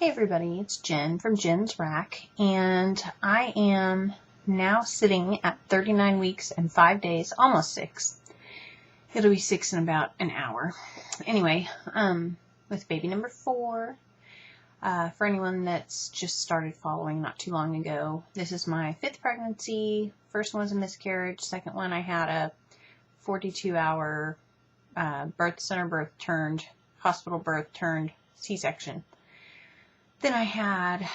Hey everybody, it's Jen from Jenn's RAQ, and I am now sitting at 39 weeks and 5 days, almost 6. It'll be 6 in about an hour. Anyway, with baby number 4, for anyone that's just started following not too long ago, this is my 5th pregnancy. First one was a miscarriage. Second one I had a 42-hour birth center birth turned, hospital birth turned C-section. Then I had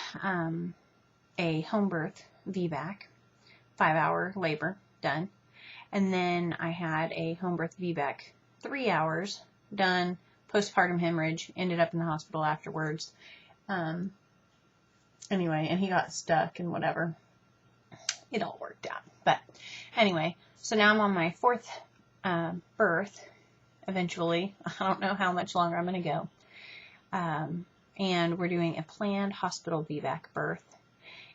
a home birth VBAC, 5-hour labor done. And then I had a home birth VBAC, 3 hours done, postpartum hemorrhage, ended up in the hospital afterwards. Anyway, and he got stuck and whatever. It all worked out. But anyway, so now I'm on my 4th birth, eventually. I don't know how much longer I'm going to go. And we're doing a planned hospital VBAC birth.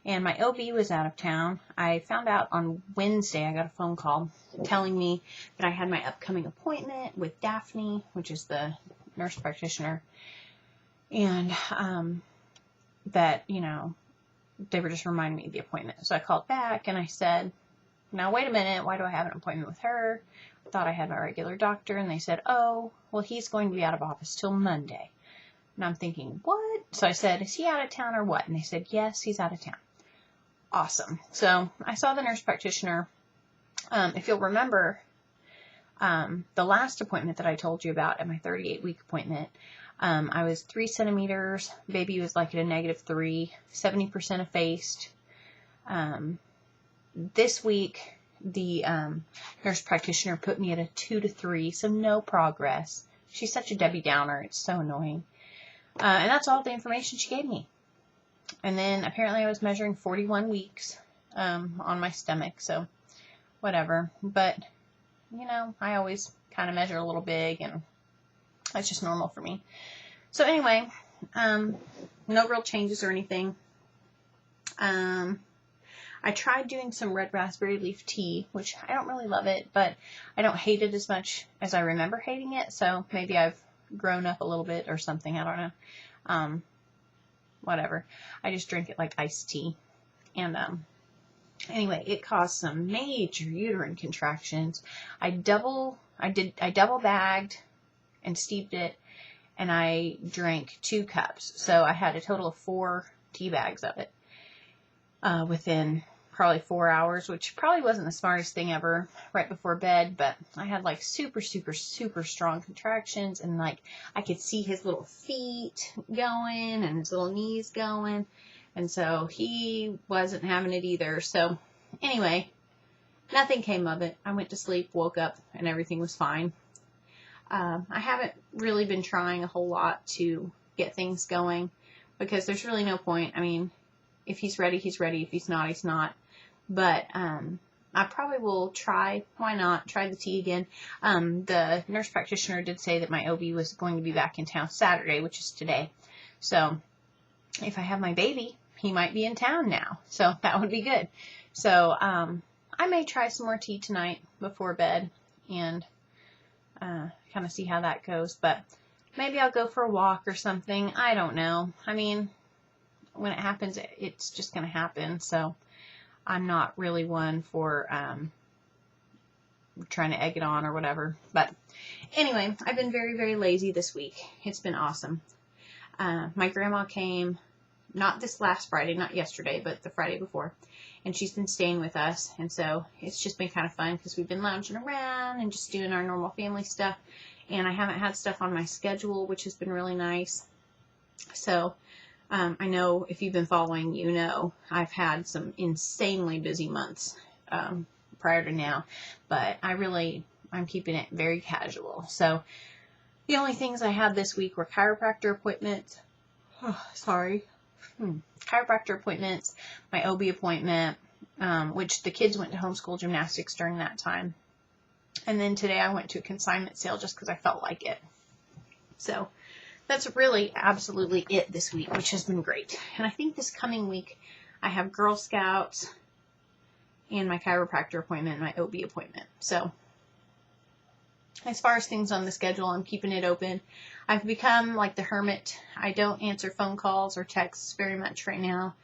And my OB was out of town. I found out on Wednesday, I got a phone call telling me that I had my upcoming appointment with Daphne, which is the nurse practitioner. And that, you know, they were just reminding me of the appointment. So I called back and I said, now wait a minute, why do I have an appointment with her? I thought I had my regular doctor. And they said, oh, well, he's going to be out of office till Monday. And I'm thinking, what? So I said, is he out of town or what? And they said, yes, he's out of town. Awesome. So I saw the nurse practitioner. If you'll remember, the last appointment that I told you about at my 38-week appointment, I was 3 centimeters. Baby was like at a -3, 70% effaced. This week, the nurse practitioner put me at a 2 to 3, so no progress. She's such a Debbie Downer. It's so annoying. And that's all the information she gave me. And then apparently I was measuring 41 weeks on my stomach, so whatever. But, you know, I always kind of measure a little big, and that's just normal for me. So anyway, no real changes or anything. I tried doing some red raspberry leaf tea, which I don't really love it, but I don't hate it as much as I remember hating it, so maybe I've grown up a little bit or something. I don't know. Whatever. I just drink it like iced tea. And anyway, it caused some major uterine contractions. I double bagged and steeped it, and I drank 2 cups. So I had a total of 4 tea bags of it within probably 4 hours, which probably wasn't the smartest thing ever right before bed, but I had like super strong contractions, and like I could see his little feet going and his little knees going, and so he wasn't having it either. So anyway, nothing came of it. I went to sleep, woke up, and everything was fine. I haven't really been trying a whole lot to get things going because there's really no point. I mean, if he's ready, he's ready. If he's not, he's not. But I probably will try. Why not? Try the tea again. The nurse practitioner did say that my OB was going to be back in town Saturday, which is today. So if I have my baby, he might be in town now. So that would be good. So I may try some more tea tonight before bed and kind of see how that goes. But maybe I'll go for a walk or something. I don't know. I mean, when it happens, it's just going to happen. So I'm not really one for trying to egg it on or whatever. But anyway, I've been very lazy this week. It's been awesome. My grandma came, not this last Friday, not yesterday, but the Friday before. And she's been staying with us. And so it's just been kind of fun because we've been lounging around and just doing our normal family stuff. And I haven't had stuff on my schedule, which has been really nice. So I know if you've been following, you know, I've had some insanely busy months prior to now, but I'm keeping it very casual. So the only things I had this week were chiropractor appointments. Chiropractor appointments, my OB appointment, which the kids went to homeschool gymnastics during that time. And then today I went to a consignment sale just because I felt like it. So that's really absolutely it this week, which has been great. And I think this coming week I have Girl Scouts and my chiropractor appointment and my OB appointment. So as far as things on the schedule, I'm keeping it open. I've become like the hermit. I don't answer phone calls or texts very much right now.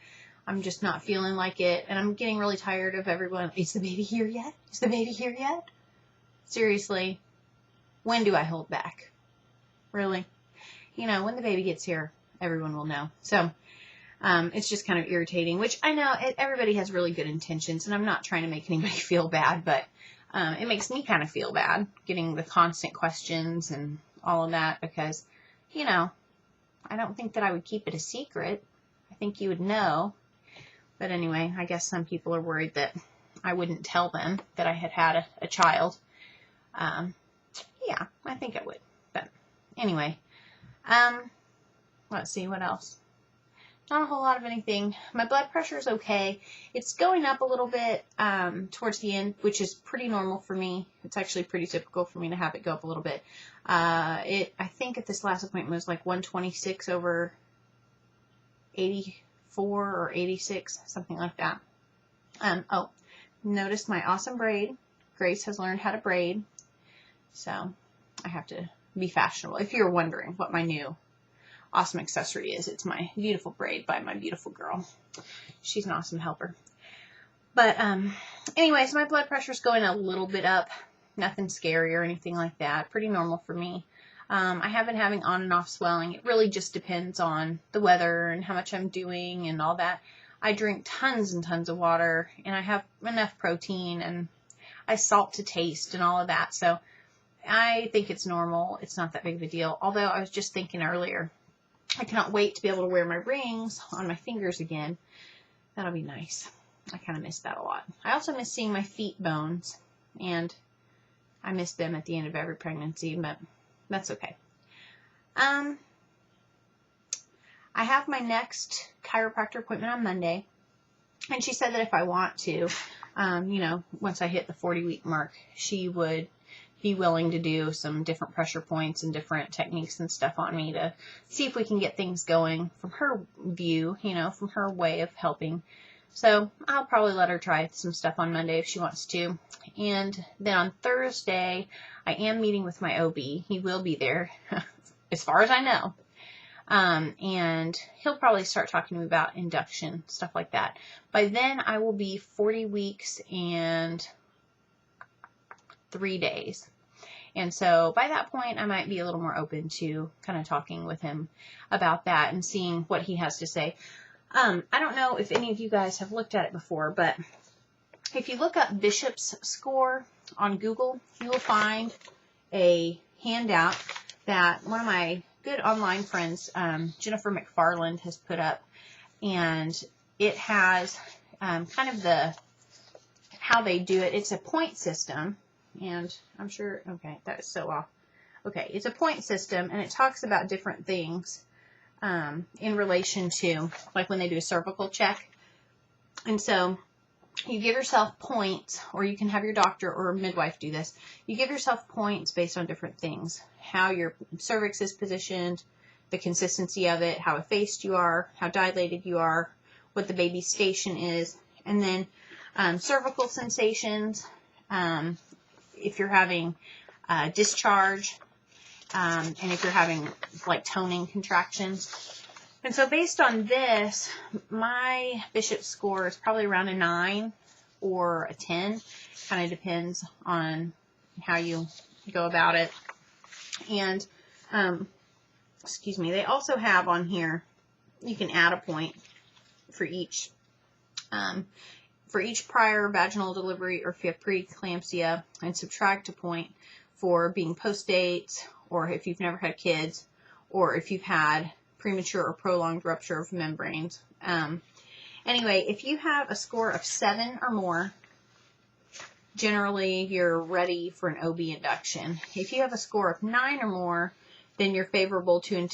I'm just not feeling like it. And I'm getting really tired of everyone. Is the baby here yet? Is the baby here yet? Seriously, when do I hold back? Really? You know, when the baby gets here, everyone will know. So it's just kind of irritating, which I know everybody has really good intentions, and I'm not trying to make anybody feel bad, but it makes me kind of feel bad getting the constant questions and all of that because, you know, I don't think that I would keep it a secret. I think you would know. But anyway, I guess some people are worried that I wouldn't tell them that I had a child. Yeah, I think I would. But anyway, let's see what else. Not a whole lot of anything. My blood pressure is okay. It's going up a little bit towards the end, which is pretty normal for me. It's actually pretty typical for me to have it go up a little bit. I think at this last appointment was like 126 over 84 or 86, something like that. Oh, notice my awesome braid. Grace has learned how to braid, so I have to be fashionable. If you're wondering what my new awesome accessory is, it's my beautiful braid by my beautiful girl. She's an awesome helper. But anyways, my blood pressure's going a little bit up. Nothing scary or anything like that. Pretty normal for me. I have been having on and off swelling. It really just depends on the weather and how much I'm doing and all that. I drink tons and tons of water, and I have enough protein, and I salt to taste and all of that. So I think it's normal. It's not that big of a deal. Although I was just thinking earlier, I cannot wait to be able to wear my rings on my fingers again. That'll be nice. I kind of miss that a lot. I also miss seeing my feet bones, and I miss them at the end of every pregnancy, but that's okay. I have my next chiropractor appointment on Monday, and she said that if I want to, you know, once I hit the 40-week mark, she would be willing to do some different pressure points and different techniques and stuff on me to see if we can get things going from her view, you know, from her way of helping. So I'll probably let her try some stuff on Monday if she wants to. And then on Thursday, I am meeting with my OB. He will be there, as far as I know. And he'll probably start talking to me about induction, stuff like that. By then, I will be 40 weeks and 3 days. And so by that point, I might be a little more open to kind of talking with him about that and seeing what he has to say. I don't know if any of you guys have looked at it before, but if you look up Bishop's score on Google, you will find a handout that one of my good online friends, Jennifer McFarland, has put up. And it has kind of how they do it. It's a point system. And I'm sure, okay, that is so off. Okay, it's a point system, and it talks about different things in relation to, like when they do a cervical check. And so you give yourself points, or you can have your doctor or a midwife do this. You give yourself points based on different things. How your cervix is positioned, the consistency of it, how effaced you are, how dilated you are, what the baby's station is, and then cervical sensations, if you're having discharge, and if you're having like toning contractions. And so based on this, my Bishop score is probably around a 9 or a 10. Kind of depends on how you go about it. And, excuse me, they also have on here, you can add a point for each prior vaginal delivery, or if you have preeclampsia, and subtract a point for being post-date, or if you've never had kids, or if you've had premature or prolonged rupture of membranes. Anyway, if you have a score of 7 or more, generally you're ready for an OB induction. If you have a score of 9 or more, then you're favorable to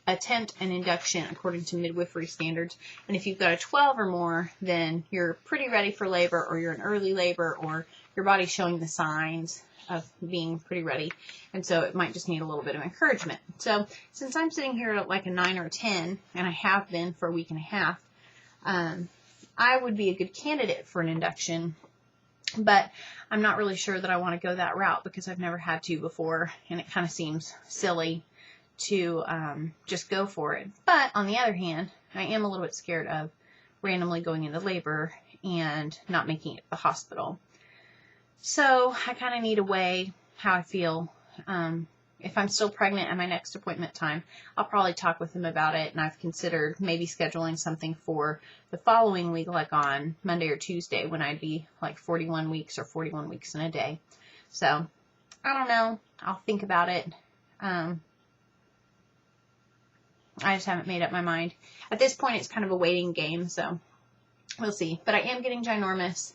attempt an induction according to midwifery standards. And if you've got a 12 or more, then you're pretty ready for labor, or you're in early labor, or your body's showing the signs of being pretty ready. And so it might just need a little bit of encouragement. So since I'm sitting here at like a 9 or a 10, and I have been for a week and a half, I would be a good candidate for an induction But I'm not really sure that I want to go that route because I've never had to before, and it kind of seems silly to just go for it. But on the other hand, I am a little bit scared of randomly going into labor and not making it to the hospital. So I kind of need to weigh how I feel. If I'm still pregnant at my next appointment time, I'll probably talk with him about it, and I've considered maybe scheduling something for the following week, like on Monday or Tuesday, when I'd be like 41 weeks or 41 weeks in a day. So I don't know. I'll think about it. I just haven't made up my mind. At this point, it's kind of a waiting game, so we'll see. But I am getting ginormous.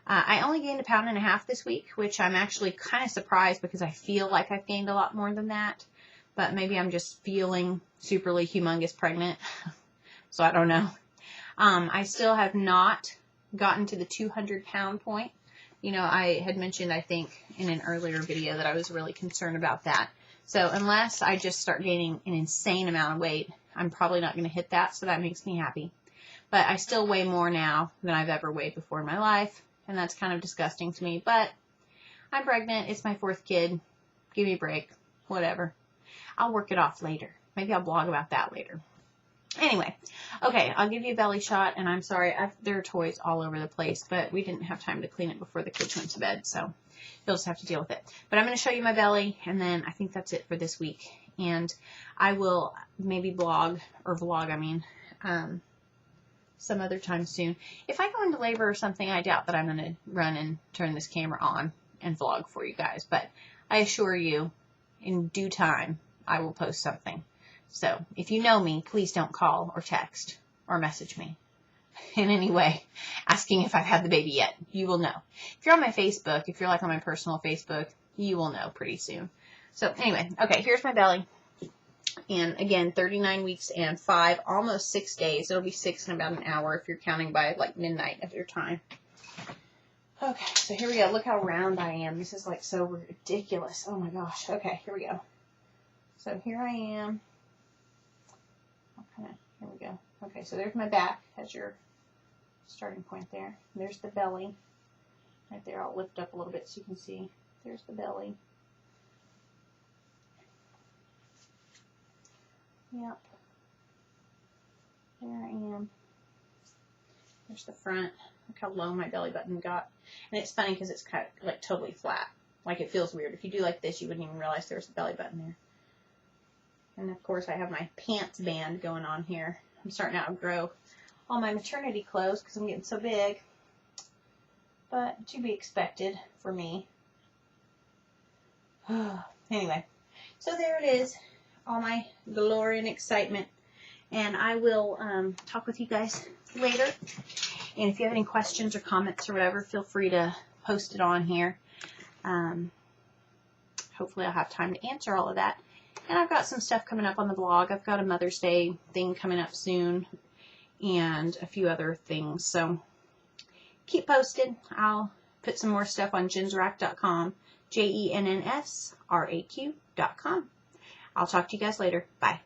I only gained 1.5 pounds this week, which I'm actually kind of surprised because I feel like I've gained a lot more than that. But maybe I'm just feeling superly humongous pregnant. So I don't know. I still have not gotten to the 200-pound point. You know, I had mentioned, I think, in an earlier video that I was really concerned about that. So unless I just start gaining an insane amount of weight, I'm probably not going to hit that. So that makes me happy. But I still weigh more now than I've ever weighed before in my life. And that's kind of disgusting to me. But I'm pregnant. It's my 4th kid. Give me a break. Whatever. I'll work it off later. Maybe I'll blog about that later. Anyway. Okay. I'll give you a belly shot. And I'm sorry. There are toys all over the place. But we didn't have time to clean it before the kids went to bed. So you'll just have to deal with it. But I'm going to show you my belly. And then I think that's it for this week. And I will maybe blog. Or vlog, I mean. Some other time soon. If I go into labor or something, I doubt that I'm going to run and turn this camera on and vlog for you guys. But I assure you, in due time, I will post something. So if you know me, please don't call or text or message me in any way asking if I've had the baby yet. You will know. If you're on my Facebook, if you're like on my personal Facebook, you will know pretty soon. So anyway, okay, here's my belly. And again, 39 weeks and 5, almost 6 days. It'll be 6 in about an hour if you're counting by like midnight of your time. Okay, so here we go. Look how round I am. This is like so ridiculous. Oh my gosh. Okay, here we go. So here I am. Okay, here we go. Okay, so there's my back as your starting point there. There's the belly. Right there, I'll lift up a little bit so you can see. There's the belly. Yep. There I am. There's the front. Look how low my belly button got. And it's funny because it's kind of like totally flat. Like it feels weird. If you do like this, you wouldn't even realize there was a belly button there. And of course I have my pants band going on here. I'm starting to outgrow all my maternity clothes because I'm getting so big. But to be expected for me. Anyway, so there it is. All my glory and excitement. And I will talk with you guys later. And if you have any questions or comments or whatever, feel free to post it on here. Hopefully I'll have time to answer all of that. And I've got some stuff coming up on the blog. I've got a Mother's Day thing coming up soon. And a few other things. So keep posted. I'll put some more stuff on jensraq.com. JENNSRAQ.com. I'll talk to you guys later. Bye.